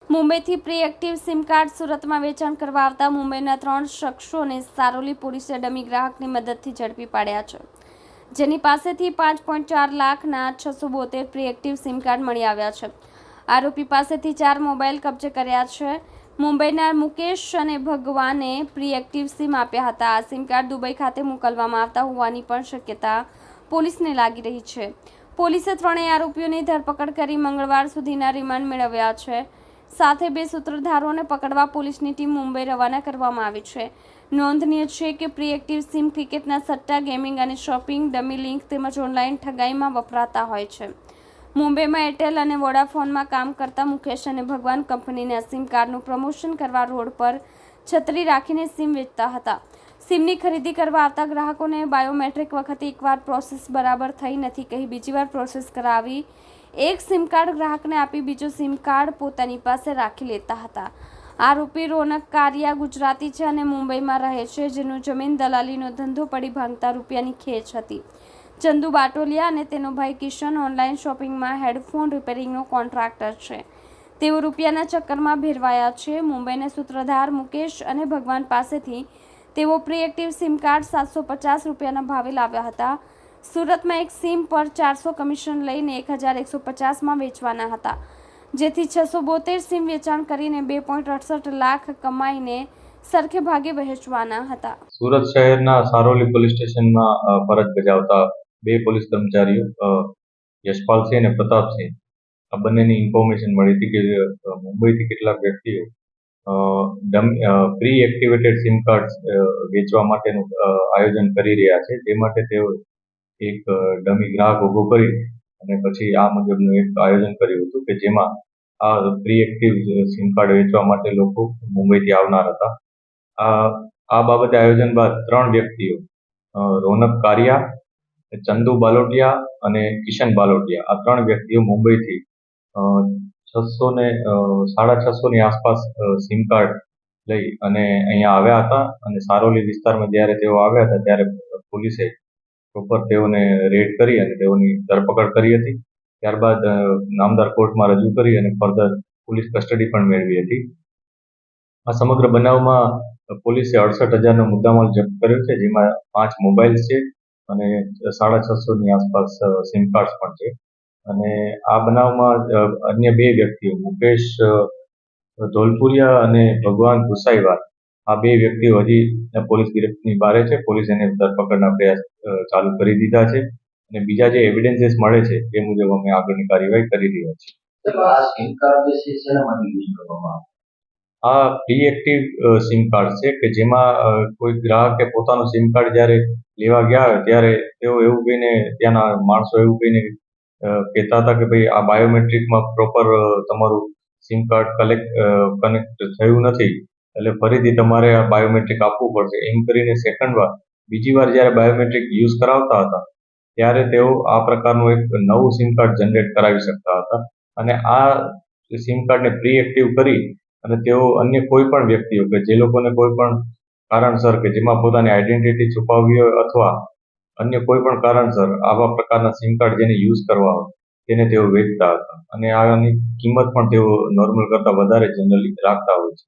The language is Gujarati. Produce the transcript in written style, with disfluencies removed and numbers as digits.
મુંબઈથી પ્રી-એક્ટિવ સિમ કાર્ડ સુરતમાં વેચાણ કરવા આવતા મુંબઈના 3 શખ્સોને સારોલી પોલીસે ડમી ગ્રાહકની મદદથી ઝડપી પાડ્યા છે, જેની પાસેથી 5.4 લાખના 672 પ્રી-એક્ટિવ સિમ કાર્ડ મળી આવ્યા છે. આરોપી પાસેથી 4 મોબાઈલ કબજે કર્યા છે. મુંબઈના મુકેશ અને ભગવાને પ્રી-એક્ટિવ સિમ આપ્યા હતા. આ સિમ કાર્ડ દુબઈ ખાતે મોકલવામાં આવતા હોવાની પણ શક્યતા પોલીસને લાગી રહી છે. પોલીસે ત્રણેય આરોપીઓની ધરપકડ કરી મંગળવાર સુધીના રિમાન્ડ મેળવ્યા છે. સાથે 2 સૂત્રધારોને પકડવા પોલીસની ટીમ મુંબઈ રવાના કરવામાં આવી છે. નોંધનીય છે કે પ્રી-એક્ટિવ સિમ ક્રિકેટના સટ્ટા, ગેમિંગ અને શોપિંગ, ડમી લિંક તેમજ ઓનલાઈન ઠગાઈમાં વપરાતા હોય છે. મુંબઈમાં એરટેલ અને વોડાફોનમાં કામ કરતા મુકેશ અને ભગવાન કંપનીના સિમ કાર્ડનું પ્રમોશન કરવા રોડ પર છત્રી રાખીને સિમ વેચતા હતા. સિમની ખરીદી કરવા આવતા ગ્રાહકોને બાયોમેટ્રિક વખતે એકવાર પ્રોસેસ બરાબર થઈ નથી કહી બીજી વાર પ્રોસેસ કરાવી એક સિમ કાર્ડ ગ્રાહકને આપી બીજો સિમ કાર્ડ પોતાની પાસે રાખી લેતા હતા. આરોપી રોનક કારિયા ગુજરાતી છે અને મુંબઈમાં રહે છે, જેનો જમીન દલાલીનો ધંધો પડી ભાંગતા રૂપિયાની ખેંચ હતી. ચંદુ બાટોલિયા અને તેનો ભાઈ કિશન ઓનલાઈન શોપિંગમાં હેડફોન રિપેરિંગનો કોન્ટ્રાક્ટર છે. તેઓ રૂપિયાના ચક્કરમાં ભેરવાયા છે. મુંબઈના સૂત્રધાર મુકેશ અને ભગવાન પાસેથી તેઓ પ્રી-એક્ટિવ સિમ કાર્ડ 750 રૂપિયાના ભાવે લાવ્યા હતા. સુરતમાં એક સિમ પર 400 કમિશન લઈને 1150માં વેચવાના હતા, જેથી 672 સિમ વેચાણ કરીને 2.68 લાખ કમાઈને સરખે ભાગે વહેંચવાના હતા. સુરત શહેરના સારોલી પોલીસ સ્ટેશનમાં ફરજ બજાવતા 2 પોલીસ કર્મચારીઓ યશપાલસિંહ અને પ્રતાપસિંહ, આ બંનેની ઇન્ફોર્મેશન મળી હતી કે મુંબઈથી કેટલાક વ્યક્તિઓ પ્રી એક્ટિવેટેડ સિમ કાર્ડ વેચવા માટેનું આયોજન કરી રહ્યા છે. તે માટે તેઓ એક ડમી ગ્રાહક ઉભો કરી અને પછી આ મુજબનું એક આયોજન કર્યું હતું કે જેમાં આ પ્રી એક્ટિવ સિમ કાર્ડ વેચવા માટે લોકો મુંબઈથી આવનાર હતા. આ બાબતે આયોજન બાદ 3 વ્યક્તિઓ રોનક કારિયા, ચંદુ બાલોટિયા અને કિશન બાલોટિયા, આ 3 વ્યક્તિઓ મુંબઈથી 600 ની આસપાસ સિમ કાર્ડ લઈ અને અહીંયા આવ્યા હતા. અને સારોલી વિસ્તારમાં જ્યારે તેઓ આવ્યા હતા ત્યારે પોલીસે પ્રોપર તેઓને રેડ કરી અને તેઓની ધરપકડ કરી હતી. ત્યારબાદ નામદાર કોર્ટમાં રજૂ કરી અને ફર્ધર પોલીસ કસ્ટડી પણ મેળવી હતી. આ સમગ્ર બનાવમાં પોલીસે 68,000નો મુદ્દામાલ જપ્ત કર્યો છે, જેમાં 5 મોબાઈલ્સ છે અને 650 ની આસપાસ સિમ કાર્ડ્સ પણ છે. અને આ બનાવમાં અન્ય 2 વ્યક્તિઓ મુકેશ ધોલપુરિયા અને ભગવાન ગુસાઈવાર, આ 2 વ્યક્તિઓ હજી પોલીસ ગિરફ્તની બહાર છે. પોલીસ એને ધરપકડના પ્રયાસ ચાલુ કરી દીધા છે અને બીજા જે એવિડન્સીસ મળે છે તે મુજબ અમે આગળની કાર્યવાહી કરી રહ્યા છીએ. આ સિમ કાર્ડ જે છે શેના માટે યુઝ કરવામાં આવે? આ પ્રી એક્ટિવ સિમ કાર્ડ છે કે જેમાં કોઈ ગ્રાહકે પોતાનું સિમ કાર્ડ જ્યારે લેવા ગયા હોય ત્યારે તેઓ એવું કહીને, ત્યાંના માણસો એવું કહીને કહેતા હતા કે ભાઈ આ બાયોમેટ્રિકમાં પ્રોપર તમારું સિમ કાર્ડ કનેક્ટ થયું નથી, એટલે ફરીથી તમારે આ બાયોમેટ્રિક આપવું પડશે એમ કરીને સેકન્ડ વાર બીજી વાર જ્યારે બાયોમેટ્રિક યુઝ કરાવતા હતા ત્યારે તેઓ આ પ્રકારનું એક નવું સિમ કાર્ડ જનરેટ કરાવી શકતા હતા. અને આ સિમ કાર્ડને પ્રી એક્ટિવ કરી અને તેઓ અન્ય કોઈ પણ વ્યક્તિઓ કે જે લોકોને કોઈ પણ કારણસર કે જેમાં પોતાની આઈડેન્ટિટી છુપાવવી હોય અથવા અન્ય કોઈ પણ કારણસર આવા પ્રકારના સિમ કાર્ડ જેને યુઝ કરવા હોય તેને તેઓ વેચતા હતા. અને આની કિંમત પણ તેઓ નોર્મલ કરતાં વધારે જનરલી રાખતા હોય છે.